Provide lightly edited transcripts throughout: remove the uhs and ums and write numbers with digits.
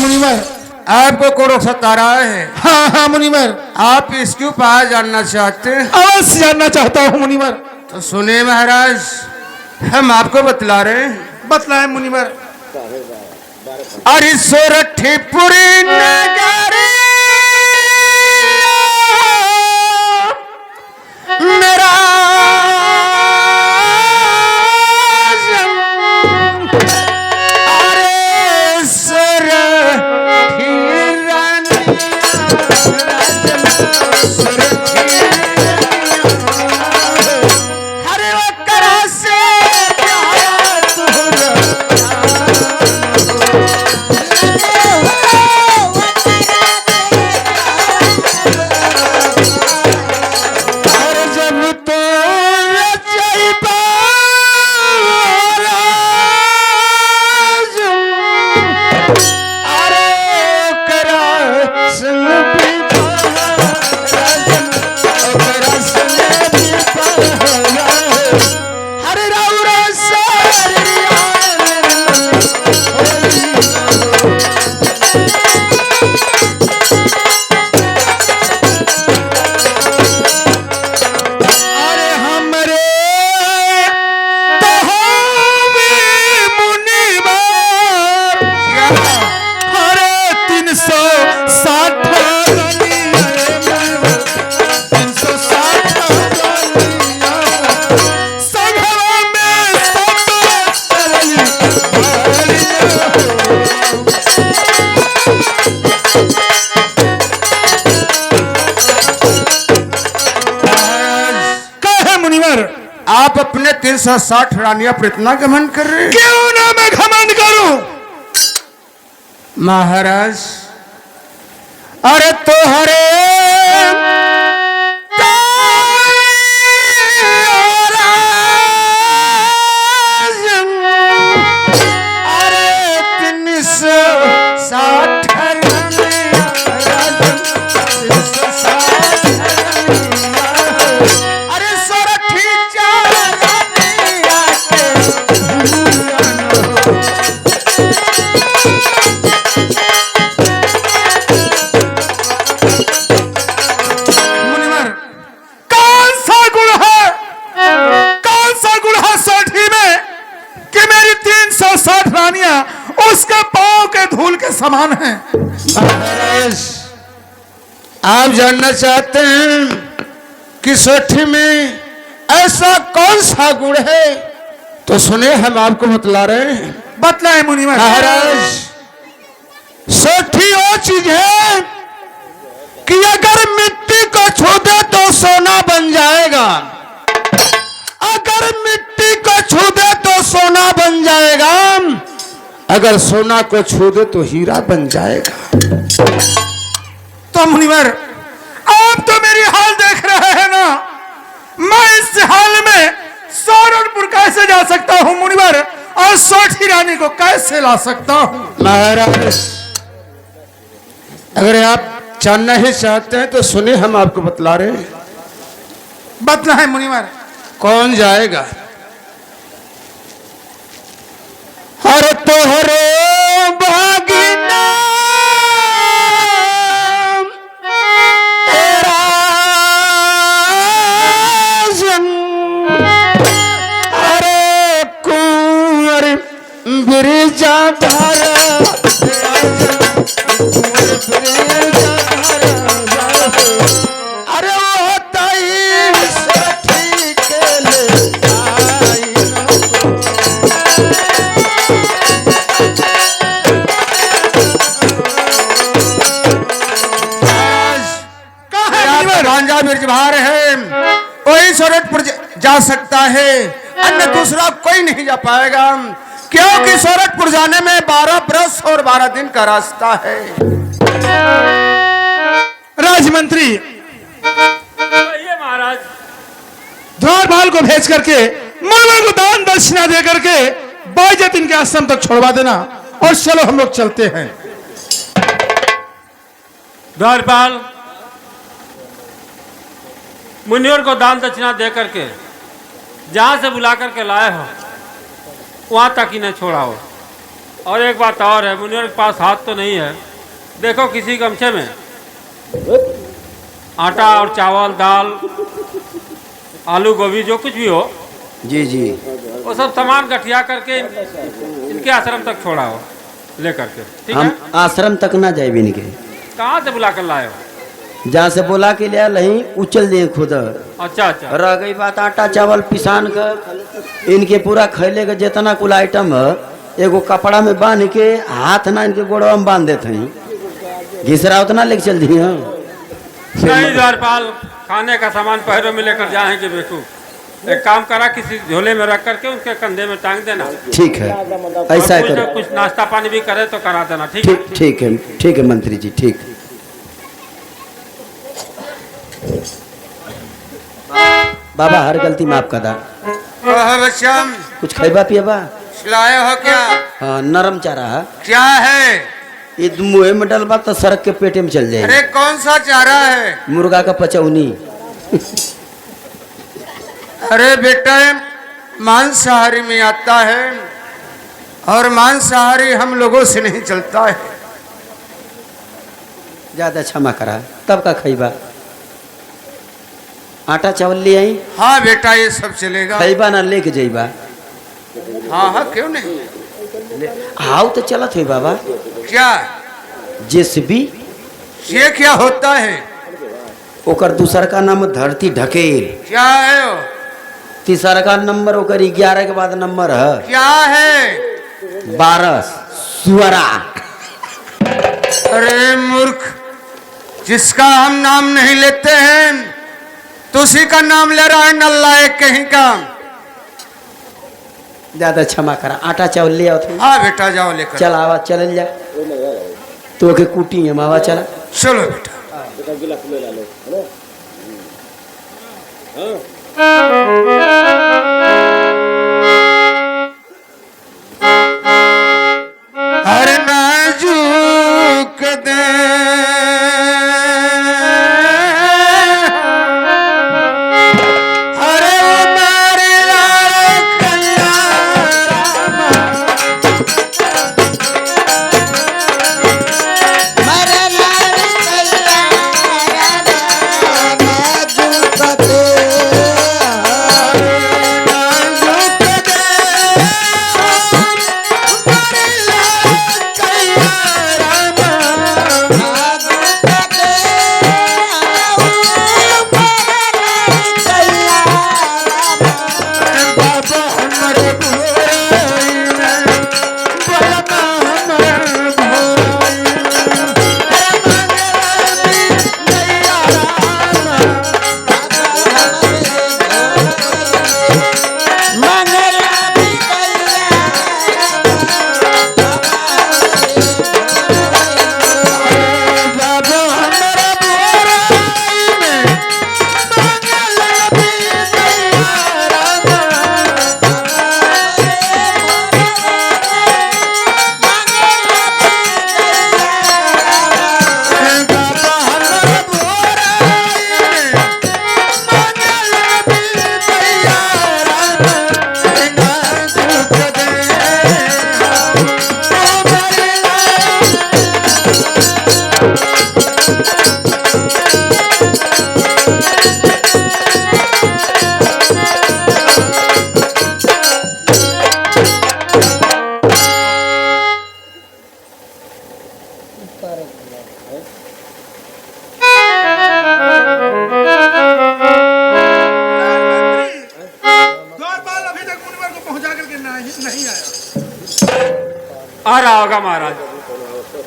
मुनिवर। आपको कौन सता रहा है? हाँ हाँ मुनिवर। आप इसके उपाय जानना चाहते हैं? अवश्य जानना चाहता हूँ मुनिवर। तो सुने महाराज, हम आपको बतला रहे हैं। बतलाए मुनिवर। अरे सोरठीपुरी नगरी मेरा आप अपने 360 रानियां पर इतना घमंड कर रहे हैं? क्यों ना मैं घमंड करूं महाराज। अरे तो हरे उसके पांव के धूल के समान है। महाराज, आप जानना चाहते हैं कि सोठी में ऐसा कौन सा गुण है? तो सुने, हम आपको बतला रहे हैं। बतलाए मुनिवर। महाराज, सोठी वो चीज है कि अगर मिट्टी को छू दे तो सोना बन जाएगा, अगर मिट्टी को छू दे तो सोना बन जाएगा, अगर सोना को छू दे तो हीरा बन जाएगा। तो मुनिवर, आप तो मेरी हाल देख रहे हैं ना, मैं इस हाल में सौरठपुर कैसे जा सकता हूं मुनिवर, और सोठी रानी को कैसे ला सकता हूं? महाराज, अगर आप जानना ही चाहते हैं तो सुनिए, हम आपको बतला रहे हैं। बतला है मुनिवर। कौन जाएगा? हर तोहरे भागिना तेरा अरे कुंवर बिरजा धारा, अरे वो ताई सोठी के ले आई भांजा बिरजभार है, कोई सोरठपुर जा सकता है, अन्य दूसरा कोई नहीं जा पाएगा, क्योंकि सोरठपुर जाने में 12 बरस और 12 दिन का रास्ता है। राजमंत्री महाराज, द्वारपाल को भेज करके मुनिवर को दान दक्षिणा दे करके बाइज्जत इनके आश्रम तक छोड़वा देना, और चलो हम लोग चलते हैं। द्वारपाल, मुनिवर को दान दक्षिणा दे करके जहां से बुला करके लाए हो वहां तक ही न छोड़ाओ, और एक बात और है, मुनिवर के पास हाथ तो नहीं है। देखो किसी गमछे में आटा और चावल, दाल, आलू, गोभी, जो कुछ भी हो, जी जी, वो सब सामान गठिया करके इनके आश्रम तक छोड़ा हो, लेकर के। ठीक है? हम आश्रम तक ना जाए इनके, कहाँ से बुला कर लाए हो? जहाँ से बोला के लिया नहीं उचल दिए खुद। अच्छा अच्छा। रह गई बात आटा चावल पिसान का, इनके पूरा खैले का जितना कुल आइटम है एगो कपड़ा में बांध के हाथ ना इनके गोड़वा में बांध देते हैं, घिसरा उतना लेके चल दिए हैं। नहीं द्वारपाल, खाने का सामान पैरों में लेकर जाएंगे बेवकूफ। एक काम करा, किसी झोले में रख करके उनके कंधे में टांग देना। ठीक है, ऐसा और करो। कुछ नाश्ता पानी भी करे तो करा देना। ठीक ठीक ठीक है, ठीक है मंत्री जी, ठीक। बाबा हर गलती माफ कर दा। बच्चा कुछ खैबा पियाबा? खिलाए हो क्या? हाँ, नरम चारा है। क्या है? ये मुँह में डलबा तो सड़क के पेटे में चल जाए। अरे कौन सा चारा है? मुर्गा का पचौनी। अरे बेटा, मांसाहारी में आता है और मांसाहारी हम लोगों से नहीं चलता है। ज्यादा क्षमा करा, तब का खैबा? आटा चावल ले आई? हाँ बेटा, ये सब चलेगा। खैबा ना लेके जाइबा? हाँ हाँ, क्यों नहीं। हाउ तो चलत है बाबा। क्या? जेसीबी। ये क्या होता है? ओकर दूसर का नाम धरती ढकेल। क्या है वो? तीसरा का नंबर ओकर 11 के बाद नंबर है। क्या है? 12 सुअरा। अरे मूर्ख, जिसका हम नाम नहीं लेते हैं तो उसी का नाम ले रहा है, नल्लायक कहीं का। ज्यादा क्षमा करा, आटा चावल ले आओ। हाँ बेटा, जाओ लेकर। चल आवा, चल जा तो के कुटी है मावा, चला चलो बेटा। अरे नाजुक दे आ रहा होगा महाराज।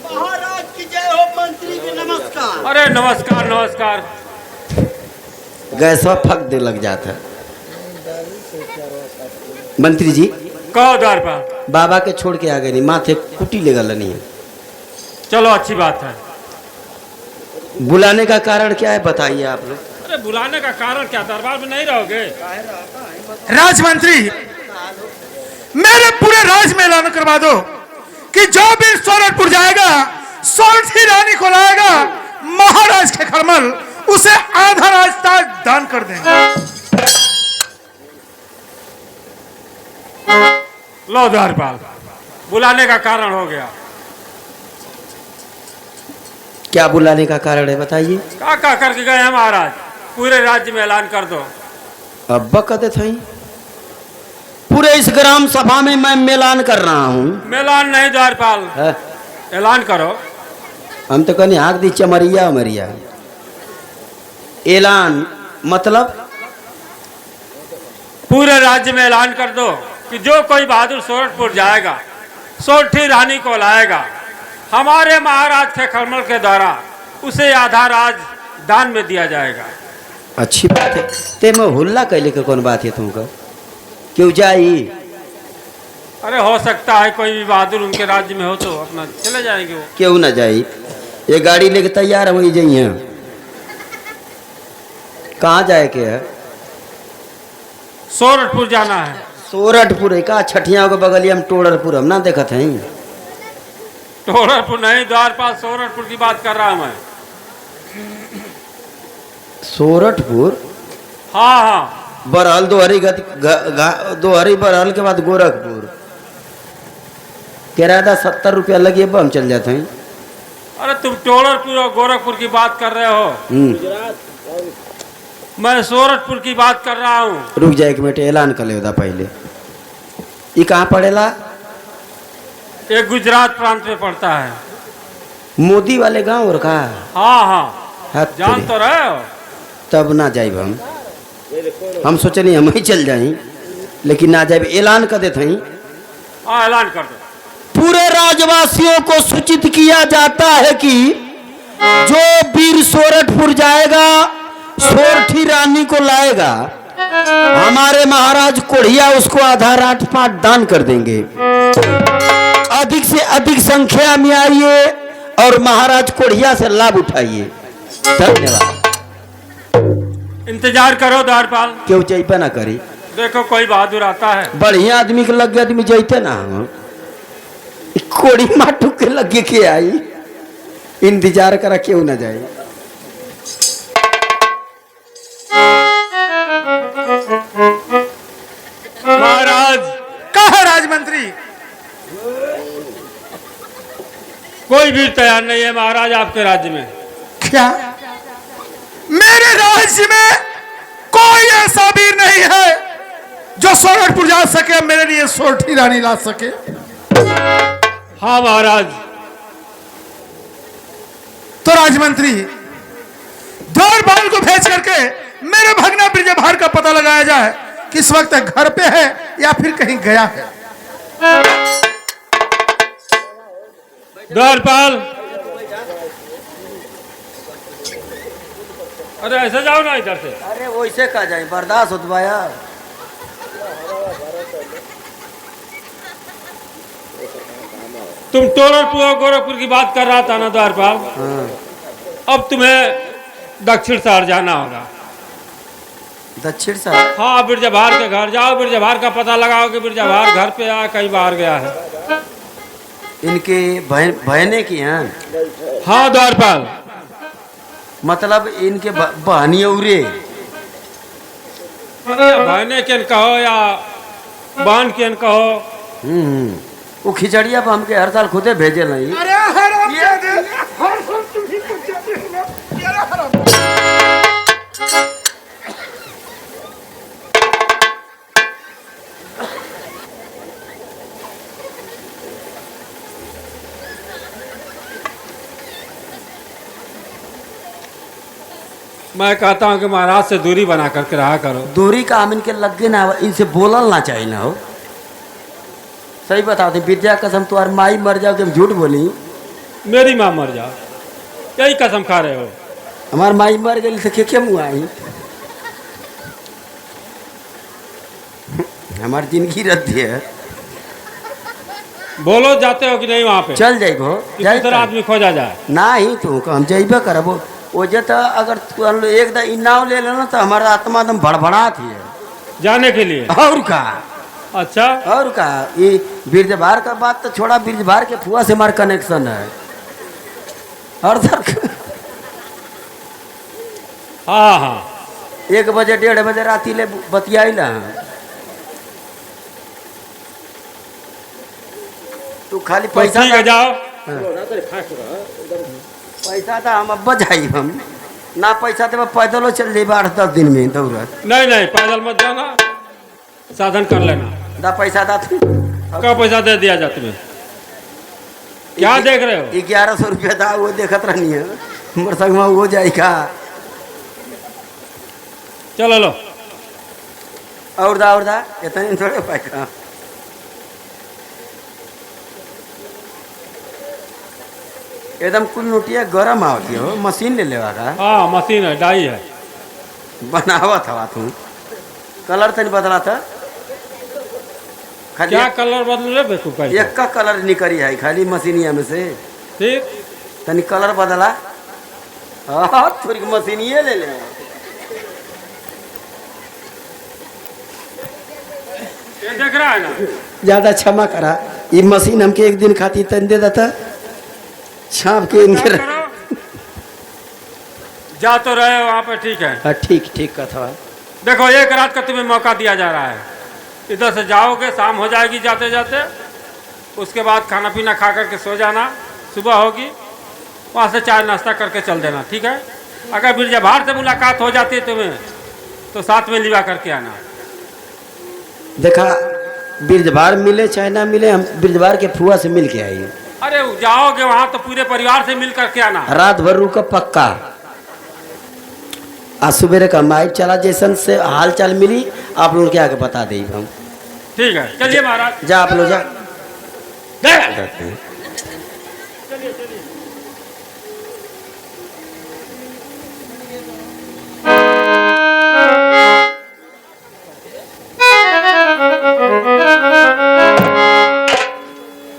महाराज की जय हो, मंत्री जी नमस्कार। अरे नमस्कार नमस्कार। गैसवा फक दे लग जाता। मंत्री जी कहो द्वारपाल। बाबा के छोड़ के आ गए नहीं, माथे कुटी ले गल नहीं है। चलो अच्छी बात है। बुलाने का कारण क्या है बताइए आप लोग। अरे बुलाने का कारण क्या, दरबार में नहीं रहोगे? राजमंत्री, मेरे पूरे राज में ऐलान करवा दो कि जो भी सोरठपुर जाएगा, सोरठी रानी को लाएगा, महाराज के खड़मल उसे आधा राजताज दान कर देंगे। लो द्वारपाल, बुलाने का कारण हो गया। क्या बुलाने का कारण है बताइए। का करके गए हैं महाराज, पूरे राज्य में ऐलान कर दो। अब्बा कहते थे पूरे इस ग्राम सभा में मैं ऐलान कर रहा हूँ। मेलान नहीं द्वारपाल, है? ऐलान करो। हम तो कहने हाँक दी चमरिया उमरिया। ऐलान मतलब पूरे राज्य में ऐलान कर दो कि जो कोई बहादुर सोरठपुर जाएगा, सोरठी रानी को लाएगा, हमारे महाराज के खलमल के द्वारा उसे आधा राज दान में दिया जाएगा। अच्छी बात है। ते में हुल्ला कैले के कौन बात है तुमको? क्यों जाई? अरे हो सकता है कोई भी बहादुर उनके राज्य में हो तो अपना चले जाएंगे वो। क्यों ना जाई? ये गाड़ी लेके तैयार है वही जाइए। कहाँ जाए के है? सोरठपुर जाना है। सोरठपुर है का? छठिया के बगलिया में टोड़रपुर हम ना देखत हैं। टोरठपुर नहीं द्वारपाल, सोरठपुर की बात कर रहा हूं मैं। सोरठपुर हाँ हाँ, बरहल दोहरी बरहल के बाद गोरखपुर। किराया 70 रुपया लगे हम चल जाते हैं। अरे तुम टोरठपुर और गोरखपुर की बात कर रहे हो, मैं सोरठपुर की बात कर रहा हूँ। रुक जाए कि बेटे ऐलान कर ले पहले। ये कहाँ पड़ेला? एक गुजरात प्रांत में पड़ता है। मोदी वाले गांव और का? हाँ हाँ, हाथ जान तेरे। तो रहे हो। तब ना जाए हम सोचनी हम ही चल जाए, लेकिन ना जाए। ऐलान कर देते हैं। हाँ ऐलान कर दो। पूरे राज्यवासियों को सूचित किया जाता है कि जो वीर सोरठपुर जाएगा, सोरठी रानी को लाएगा, हमारे महाराज कोढ़िया उसको आधा राजपाट दान कर देंगे। अधिक से अधिक संख्या में आइए और महाराज कोढ़िया से लाभ उठाइए। धन्यवाद। इंतजार करो द्वारपाल, क्यों चाहिए ना करी? देखो कोई बहादुर आता है। बढ़िया आदमी के लग गया आदमी जैते ना हम कोड़ी माटू के लगे के आई। इंतजार करा क्यों ना जाए। महाराज कहा राजमंत्री? कोई भी तैयार नहीं है महाराज आपके राज्य में। क्या मेरे राज्य में कोई ऐसा वीर नहीं है जो सोरठपुर जा सके, मेरे लिए सोरठी रानी ला सके? हाँ महाराज। तो राजमंत्री द्वारपाल को भेज करके मेरे भगना ब्रिजभार का पता लगाया जाए, किस वक्त घर पे है या फिर कहीं गया है। द्वारपाल, अरे ऐसे जाओ ना इधर से। अरे वैसे का जाए, बर्दाश्त होता यार। तुम टोरठपुर और गोरखपुर की बात कर रहा था ना द्वारपाल। अब तुम्हें दक्षिण शहर जाना होगा। दक्षिण शहर? हाँ, बिरजाभार के घर जाओ, बिरजाभार का पता लगाओ कि बिरजाभार घर पे आया कहीं बाहर गया है। इनके बहने की हैं? हाँ द्वारपाल। मतलब इनके बहनी उरे? बहने के कहो या बहन के कहो। वो खिचड़िया पर हमके हर साल खुदे भेजे नहीं। अरे हराम जादे, हर साल तुम ही कुछ जाते हो ना। ये हराम। मैं कहता हूँ कि महाराज से दूरी बना करके रहा करो। दूरी का हम इनके लगे ना, इनसे बोलल ना चाहिए ना हो। सही बताओ थे, विद्या कसम तुम्हारी माई मर जाओ कि हम झूठ बोली? मेरी माँ मर जाओ, यही कसम खा रहे हो। हमार माई मर गई तो क्या मुँह आई? हमारी जिंदगी रद्द है। बोलो जाते हो कि नहीं वहाँ पे? चल जाइबो, दूसरा आदमी खोजा जाए। ना ही तू हम जाइबे करबो। वो जे तो अगर तू एक इनाव ले लेना तो हमारा आत्मा एकदम भड़बड़ात है जाने के लिए। और का? अच्छा, और का? ये बिरजभार का बात तो छोड़ा, बिरजभार के फुआ से हमारा कनेक्शन है हर हाँ हाँ। 1 बजे 1:30 बजे राती ले बतियाई ला। तू खाली तो पैसा ठीक है, जाओ। पैसा तो हम अब जाई हम ना पैसा तो पैदल चल जाइए 8-10 दिन में दौड़त नहीं नहीं, पैदल मत जाना, साधन कर लेना। दा पैसा दा तू क्या पैसा दे दिया जा तुम्हें? क्या देख रहे हो? 1100 रुपया था वो देखत रहनी है मोर संग में वो जाई का चलो लो। और दा इतने थोड़े पैसा एकदम कुल नोटिया गरम आवती हो मशीन ले लेवा का हाँ, मशीन है, डाई है। बनावत हवा तू कलर तनी बदला था खाली क्या कलर बदले बेकू पैसा? एक का कलर निकली है खाली मशीनिया में से ठीक, तनी कलर बदला हाँ थोड़ी मशीनिए ले ले ये देख रहा है ना? ज्यादा क्षमा करा ये मशीन हमके एक दिन खाती तन दे देता छाप के इनके क्या करो? जा तो रहे हो वहाँ पे, ठीक है। हाँ ठीक कथा देखो, एक रात का तुम्हें मौका दिया जा रहा है। इधर से जाओगे, शाम हो जाएगी जाते जाते, उसके बाद खाना पीना खा करके सो जाना, सुबह होगी वहाँ से चाय नाश्ता करके चल देना, ठीक है। अगर बिरजभार से मुलाकात हो जाती है तुम्हें तो साथ में लिवा करके आना। देखा बिरजभार मिले चाहे ना मिले हम बिरजभार के फुआ से मिल के आइए अरे जाओगे वहाँ तो पूरे परिवार से मिल करके आना। रात भर रुका पक्का आज सुबेरे का माइक चला जैसन से हाल चाल मिली आप लोग के आगे बता दे हम ठीक है, चलिए महाराज। जा आप लोग जा जाते हैं।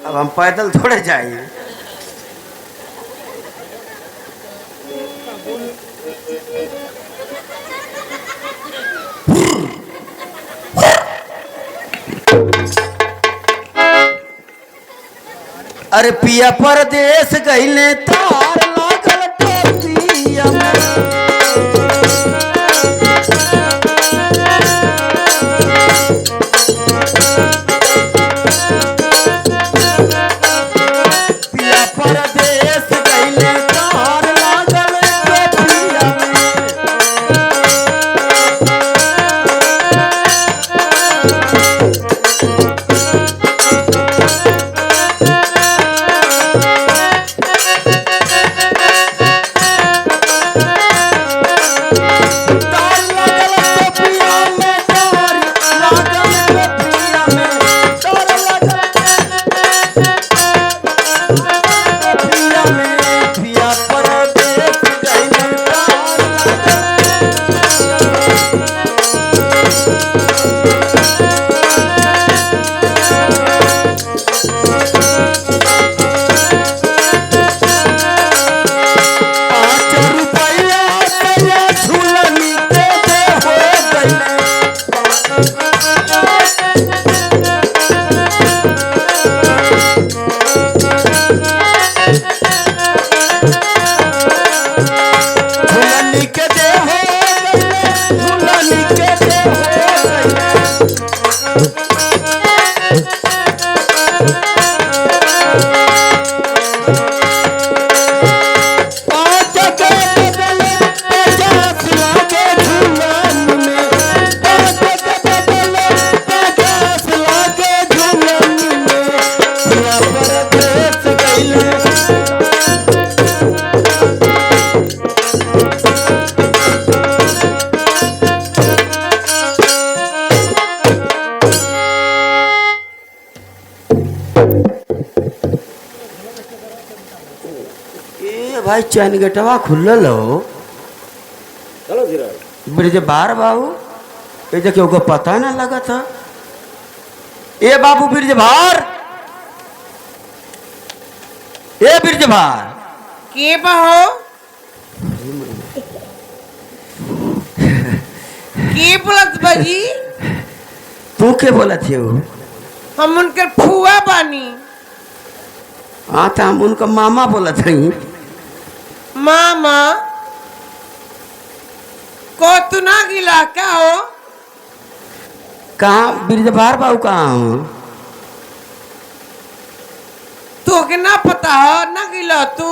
अब हम पैदल थोड़े जाएंगे अरे पिया परदेश गईले तार लागल टोपिया पिया परदेश गईले तार लागल टोपिया भाई चैन गेटवा खुलल हो ब्रिज बार बाबू ये देखियो को पता ना लगा था ए बाबू ब्रिज भार ए ब्रिज भार के बहो के बोलत बाजी तू के बोला थे हम उनके फुआ बानी हाँ तो हम उनका मामा बोला थे मामा को तू ना गिला क्या हो कहाँ ब्रिज भार बाबू कहाँ हो के ना पता हो ना गिला तू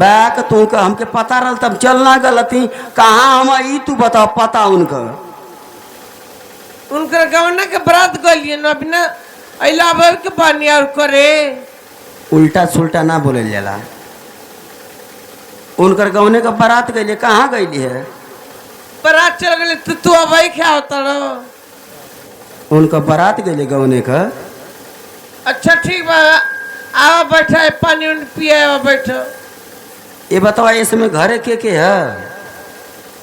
बैक तू का हमके पता रहल तब चलना गलती कहाँ हम ई तू बताओ पता उनका उनकर गवना के बरात गलिए ना बिना अइला बाबू के पानी और करे उल्टा सुल्टा ना बोले जाला उनकर गौने का बारात गई कहाँ गई है बरात चल गए तो तू अब क्या होता रहो उनका बारात गई गौने का अच्छा ठीक बा आवा बैठा है पानी उन पिया आवा बैठो ये बताओ इसमें घरे के है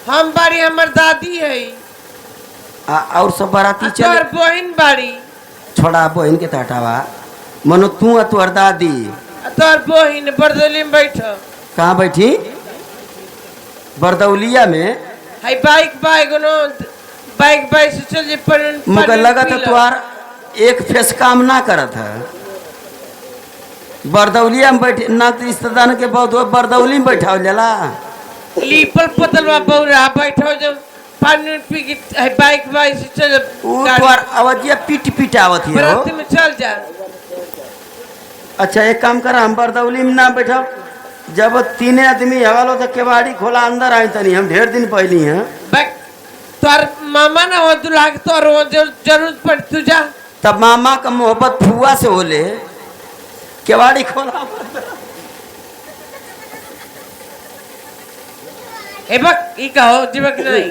हम बाड़ी हमर दादी है और सब बाराती चल तोर बहन बाड़ी छोड़ा बहन के हटावा मनो तू तोहर दादी तोर बहन बरदौली में बैठो कहाँ बैठी बरदौलिया में हाय बाइक बाइक से चल जे पर मुझे लगा था तुम्हार एक फेस काम ना करत है बरदौलिया में बैठे ना रिश्तेदार के बहुत बरदौली में बैठा जाला लीपल पतलवा बौरा बैठो जब पानी पी के बाइक से चल तुम्हार आवाजिया पीट पीट आवत है बरात में चल जा अच्छा एक काम कर हम बरदौली में ना बैठा जब तीन आदमी हवालो तो केवाड़ी खोला अंदर आई तनी हम ढेर दिन पहली हैं तोर मामा ना हो दुल्हा के तोर जरूरत पड़ तू जा तब मामा का मोहब्बत फुआ से होले केवाड़ी खोला ए बक ई कहो जीवक नहीं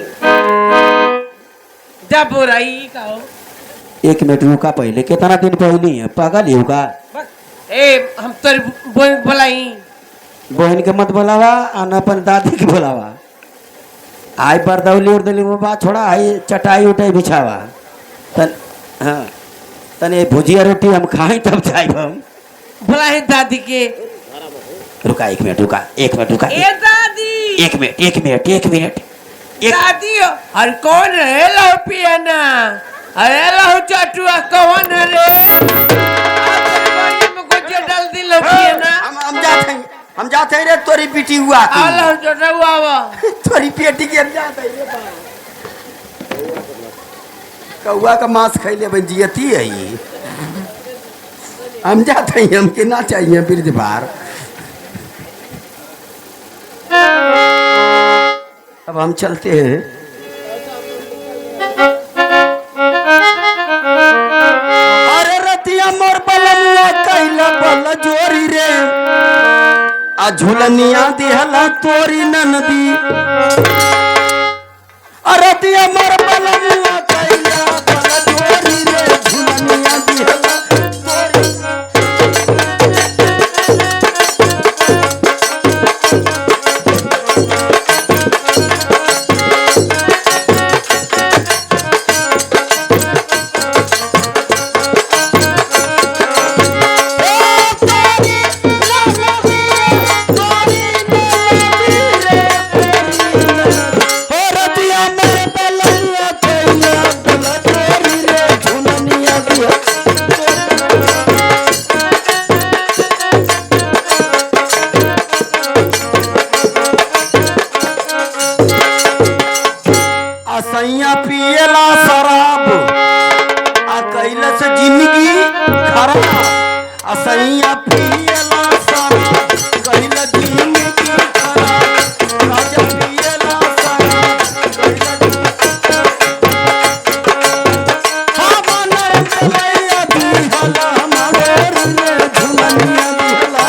जा बोरा ई कहो एक मिनट रुका पहले कितना दिन पहली है पागल ही होगा ए हम तोर बोल बोलाई बहन के मत बोलावा और न अपन दादी के बोलावा आई बरदौली उर्दौली में बात छोड़ा आई चटाई उटाई बिछावा तन हाँ तन ये भुजिया रोटी हम खाई तब जाए हम बोला है दादी के रुका एक मिनट रुका ए दादी एक मिनट दादी और कौन है लो पियाना अरे लो चटुआ कौन है रे मुझे डाल दी लो पियाना हम जाते हैं रे तोरी बेटी हुआ आलो चटुआ वा तोरी बेटी के हम जाते हैं रे कौआ का मांस खैले बन जियती है ये हम जाते हैं हमके ना चाहिए बिरज बार अब हम चलते हैं अरे रतिया मोर बलमुआ कैला बल जोरी रे आ झुलनिया दिहला तोरी ननदी रतिया मोर बलमुआ कैला बल जोरी रे झुलनिया दिहला तोरी असैया पियला शराब आ कैलस जिंदगी खराब असैया पियला शराब कैलस जिंदगी खराब राजा पियला शराब कैलस दिहला हमारे रे झुलनिया दिहला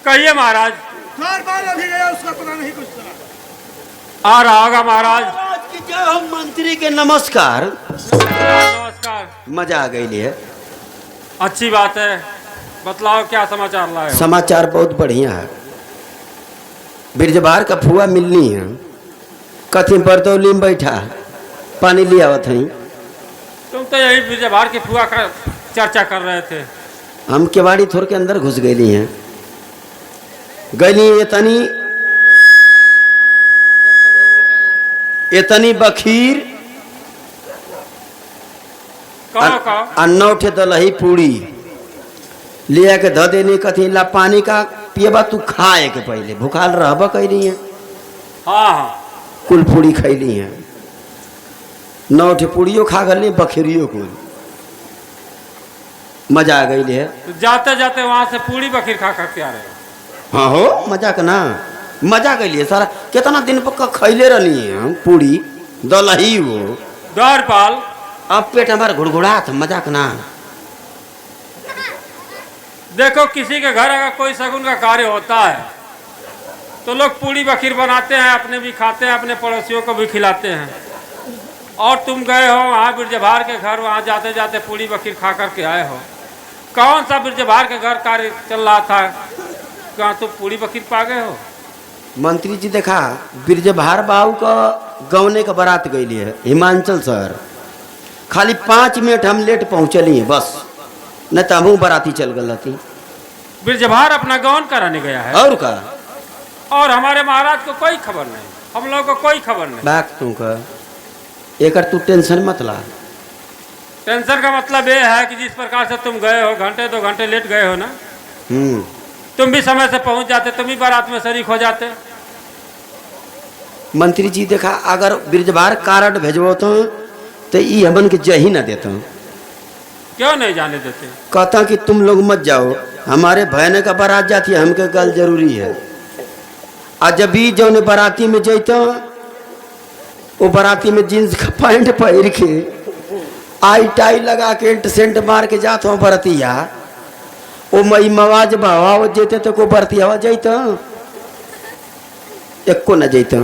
कहिए महाराज बार बार अभी गया उसका पता नहीं कुछ चला आ रहा होगा महाराज महाराज की जय हो मंत्री के नमस्कार नमस्कार मजा आ गई है अच्छी बात है बतलाओ क्या समाचार लाए हो? समाचार बहुत बढ़िया है बिरजबार का फुआ मिलनी है कथी बरदौली में बैठा पानी लिया आवत है तुम तो यही बिरजभार की फुआ का चर्चा कर रहे थे। हम केवाड़ी थोड़ के अंदर घुस गई हैं, गई इतनी बखीर कहो अन्ना उठे दलही पूड़ी लिया के ध देनी कथी ला पानी का पिएबा तू खाए के पहले भूखाल रहबा कैली है। हाँ हाँ कुल पूड़ी खैली है, नौ उठे पूड़ियों खा गली बखीरियों कुल मजा आ गई है। तो जाते जाते वहां से पूरी बखीर खा करके आ रहे हो। हाँ हो मजाक ना मजा कैलिए सारा कितना दिन पक्का खैले रहनी है हम पूड़ी दलही वो द्वारपाल अब पेट हमारा घुड़घुड़ात मजाक ना। देखो किसी के घर अगर कोई शगुन का कार्य होता है तो लोग पूड़ी बखीर बनाते हैं, अपने भी खाते हैं, अपने पड़ोसियों को भी खिलाते हैं। और तुम गए हो वहाँ बिरजभार के घर, वहाँ जाते जाते पूड़ी बखीर खा करके आए हो। कौन सा बिरजभार के घर कार्य चल रहा था, कहाँ तुम पूड़ी बखीर पा गए हो? मंत्री जी देखा बिरजभार बाबू का गौने का बारात गई है हिमाचल शहर, खाली 5 मिनट हम लेट पहुँचली हैं बस, न तो हमू बाराती चल गई थी। बिरजभार अपना गौन कराने गया है और का और हमारे महाराज को कोई खबर नहीं, हम लोगों को कोई खबर नहीं। बात तू का एक तू टेंशन मत ला। टेंशन का मतलब ये है कि जिस प्रकार से तुम गए हो, घंटे 2 घंटे लेट गए हो ना, तुम भी समय से पहुंच जाते, तुम भी बारात में शरीक हो जाते। मंत्री जी देखा अगर बिरजभार कार्ड भेजबो तो ई हमन के जही ना देता, क्यों नहीं जाने देते? कहता कि तुम लोग मत जाओ, हमारे भयने का बारात जाती है, हमके गल जरूरी है। आज जब भी जो बाराती में जैता वो बाराती में जींस का पैंट पहन के आई टाई लगा के इंट सेंट मार के जाता हूँ बरतिया, वो मई मवाज बावा वो जेते तो को बरतिया जैता एक को न जैता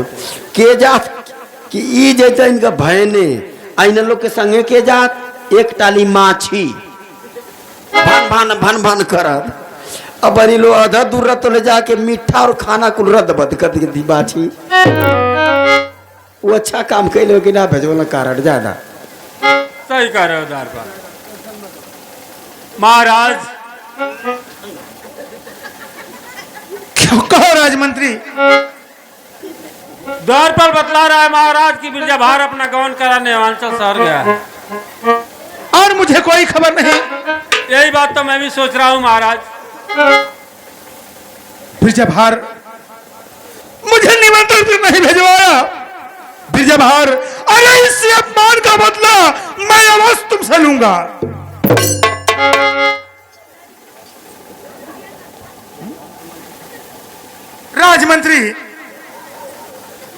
के जात कि ई जैता इनका भयने आइन लोग के संगे के जात एक टाली माछी भन भन भन भन करत। अब बनी लो आधा दूर तो ले जाके मीठा और खाना कुल रद्द बद कर दी बाछी। वो अच्छा काम कैलो कि ना भेजो कारण ज्यादा सही कह रहे हो द्वारपाल। महाराज क्यों कहो राजमंत्री? द्वारपाल बतला रहा है महाराज की बिरजभार अपना गौन कराने हिमाचल शहर गया है और मुझे कोई खबर नहीं। यही बात तो मैं भी सोच रहा हूँ महाराज। बिरजभार मुझे निमंत्रण भी नहीं भिजवाया। बिरजभार अरे इससे अपमान का बदला मैं अवश्य तुमसे लूंगा। राजमंत्री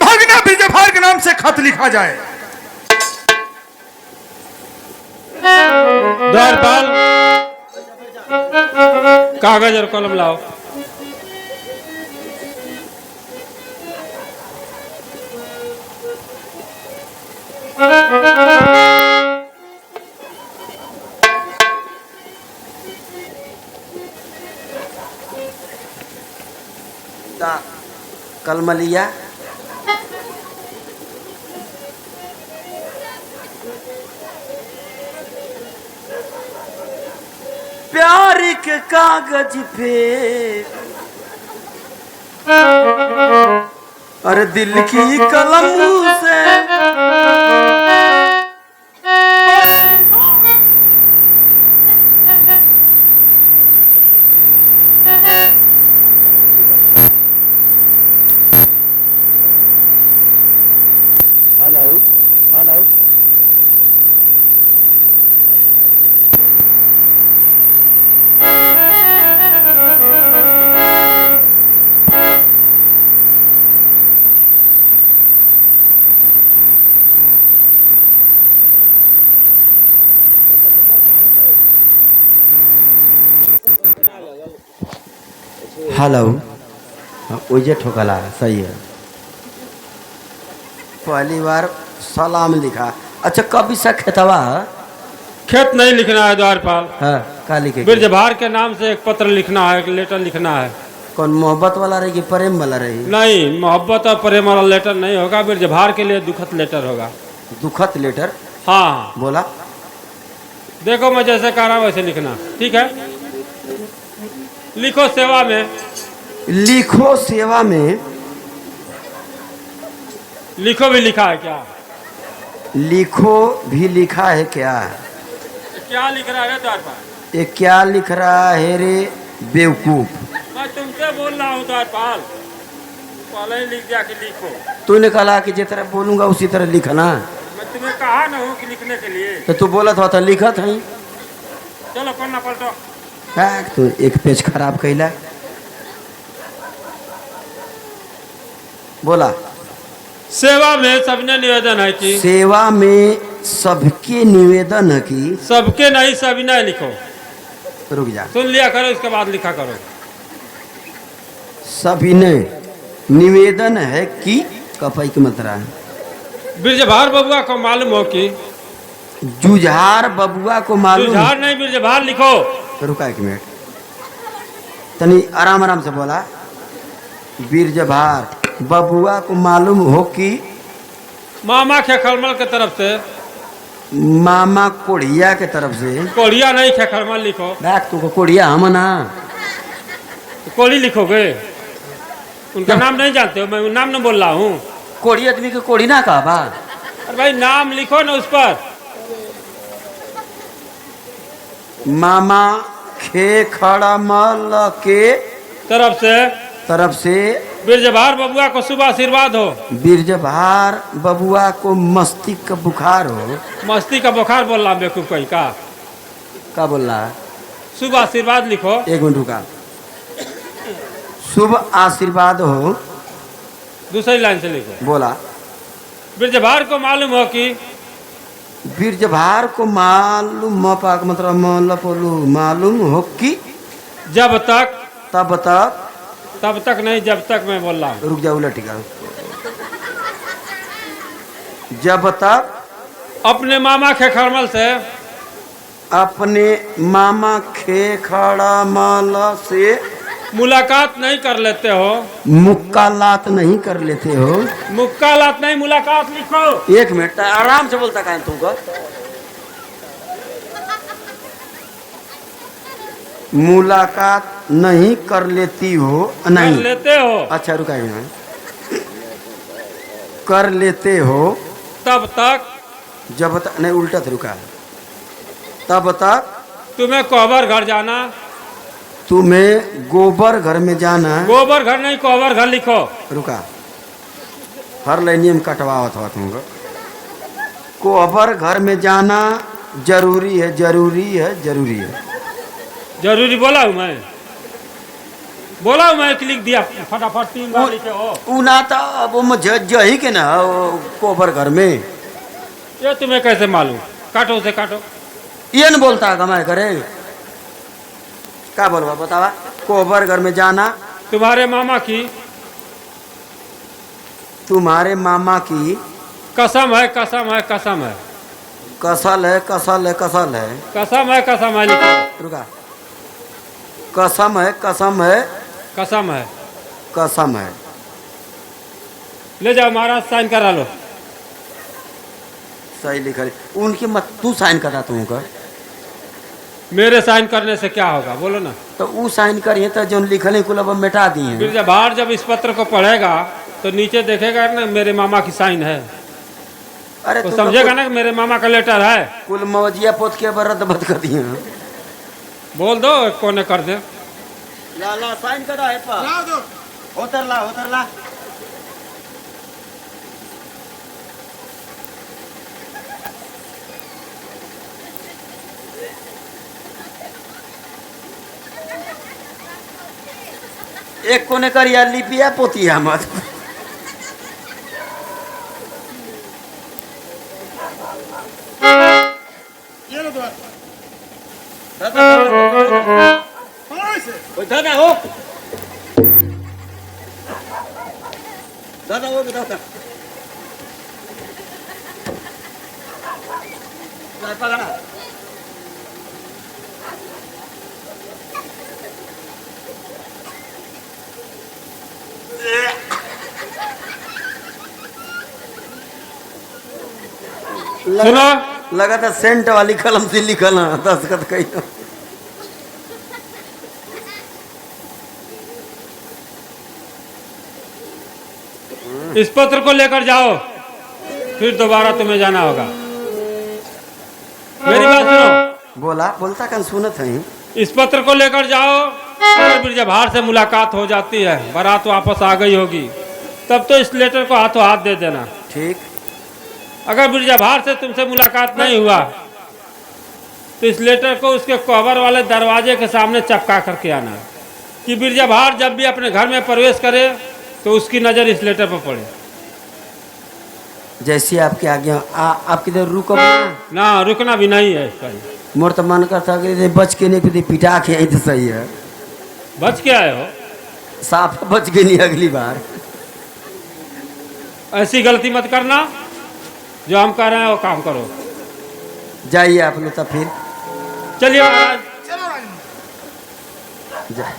भगना बिरजभार के नाम से खत लिखा जाए। द्वारपाल कागज और कलम लाओ। कलमलिया प्यार के कागज पे अरे दिल की कलम से हेलो हेलो हेलो ओजे ठोकला सही है। पहली बार सलाम लिखा। अच्छा कब इसका खेतवा खेत नहीं लिखना है द्वारपाल, हाँ का लिखे बिरजभार के नाम से एक पत्र लिखना है, एक लेटर लिखना है। कौन मोहब्बत वाला रही कि प्रेम वाला रही? नहीं, मोहब्बत और प्रेम वाला लेटर नहीं होगा, बिरजभार के लिए दुखद लेटर होगा। दुखद लेटर? हाँ बोला देखो मैं जैसे कह रहा हूँ वैसे लिखना, ठीक है? लिखो सेवा में। लिखो सेवा में। लिखो भी लिखा है क्या? लिखो भी लिखा है क्या? क्या लिख रहा है द्वारपाल? ये क्या लिख रहा है रे बेवकूफ? मैं तुमसे बोल रहा हूँ द्वारपाल, पहले ही लिख दिया कि लिखो। तूने कहा कि जिस तरह बोलूंगा उसी तरह लिखना। मैं तुम्हें कहा ना हूँ कि लिखने के लिए। तो तू बोला था तो लिखत है। चलो पन्ना पलटो। तू एक पेज खराब कैला। बोला सेवा में सबने निवेदन है कि। सेवा में सबके निवेदन है कि। सबके नहीं सविनय लिखो। रुक जा, सुन लिया करो, इसके बाद लिखा करो। सविनय निवेदन है कि कपाई की मात्रा है। बिरजभार बबुआ को मालूम हो कि। जुझार बबुआ को मालूम। जुझार नहीं, बिरजभार लिखो। रुका एक मिनट, तनी आराम आराम से बोला। बिरजभार बबुआ को मालूम हो कि। मामा खेखलमल के तरफ से। मामा कोढ़िया के तरफ से। कोढ़िया नहीं, खेखलमल लिखो। बैक तू को कोढ़िया हम ना। तो कोढ़ी लिखोगे? उनका नाम नहीं जानते हो? मैं नाम नहीं बोल रहा हूँ। कोढ़ी आदमी के कोढ़ी ना कहा बा। अरे भाई नाम लिखो ना उस पर। मामा खेखड़मल के तरफ से बिरजभार बबुआ को शुभ आशीर्वाद हो। बिरजभार बबुआ को मस्तिष्क का बुखार हो। मस्ती का बुखार बोल रहा बेवकूफ कोई का। क्या बोल रहा है? शुभ आशीर्वाद लिखो। एक मिनट रुका। शुभ आशीर्वाद हो। दूसरी लाइन से लिखो। बोला बिरजभार को मालूम हो कि। बिरजभार को मालूम पाक मतलब मालूम हो कि। जब तक। तब तक नहीं, जब तक मैं बोल रहा हूँ। रुक जाओ, उलट का। जब तक अपने मामा खेखड़मल से। अपने मामा खेखड़मल से मुलाकात नहीं कर लेते हो। मुक्कालात नहीं कर लेते हो। मुक्कालात नहीं, मुलाकात लिखो। एक मिनट आराम से बोलता कहें तुमको। मुलाकात नहीं कर लेती हो। नहीं कर लेते हो। अच्छा रुका, कर लेते हो तब तक। जब तक नहीं, उल्टा था, रुका। तब तक तुम्हें कोहबर घर जाना। तुम्हें गोबर घर में जाना। गोबर घर नहीं, कोहबर घर लिखो। रुका, हर लाइन में कटवावत हुआ तुमको। कोहबर घर में जाना जरूरी है, जरूरी है, जरूरी है। जरूरी बोला हूँ मैं, लिख दिया फटाफट 3 बार लिखे हो। ऊना तो अब मुझे जही के ना कोहबर घर में। ये तुम्हें कैसे मालूम? काटो उसे, काटो। ये न बोलता गमाए करे। क्या बोलवा बतावा? कोहबर घर में जाना तुम्हारे मामा की। तुम्हारे मामा की कसम है, कसम है, कसम है। कसल है, कसल है, कसल है। कसम है, कसम है लिखो। रुका, कसम है, कसम है, कसम है। कसम है। ले जाओ महाराज, साइन करा लो। सही लिखा है। उनकी मत तू साइन करा तुमको। मेरे साइन करने से क्या होगा बोलो ना? तो वो साइन करिए तो जो लिखल कुल अब मिटा दिए। बिरजभार जब इस पत्र को पढ़ेगा तो नीचे देखेगा ना मेरे मामा की साइन है। अरे तो समझेगा ना कि मेरे मामा का लेटर है। कुल मौजिया पोत के रद्द बद कर दिए। बोल दो कोने कर दे। ला ला साइन करा है पा। ला दो। उतर ला, उतर ला। एक कोने करिया लिपिया पोतिया मत। ये लो द्वार। दादा हो, दादा हो, दादा। पकड़ा। सुनो, लगा था सेंट वाली कलम से लिखल है, दस्तखत कही। इस पत्र को लेकर जाओ, फिर दोबारा तुम्हें जाना होगा। मेरी बात सुनो। बोला बोलता कन सुनत है। इस पत्र को लेकर जाओ, अगर बिरजाभार से मुलाकात हो जाती है, बारात वापस आ गई होगी, तब तो इस लेटर को हाथों हाथ दे देना। ठीक। अगर बिरजाभार से तुमसे मुलाकात नहीं हुआ तो इस लेटर को उसके कवर वाले दरवाजे के सामने चपका करके आना, कि बिरजाभार जब भी अपने घर में प्रवेश करे तो उसकी नज़र इस लेटर पर पड़े। जैसी आपकी आज्ञा। आप किधर रुको ना, रुकना भी नहीं है इसका। मोर तो मन करता कि बच के नहीं कुछ पिटा के आई तो सही है। बच के आए हो? साफ बच के नहीं अगली बार। ऐसी गलती मत करना, जो हम कह रहे हैं वो काम करो। जाइए आप लोग तो फिर। चलिए महाराज। चलो राजन। जा।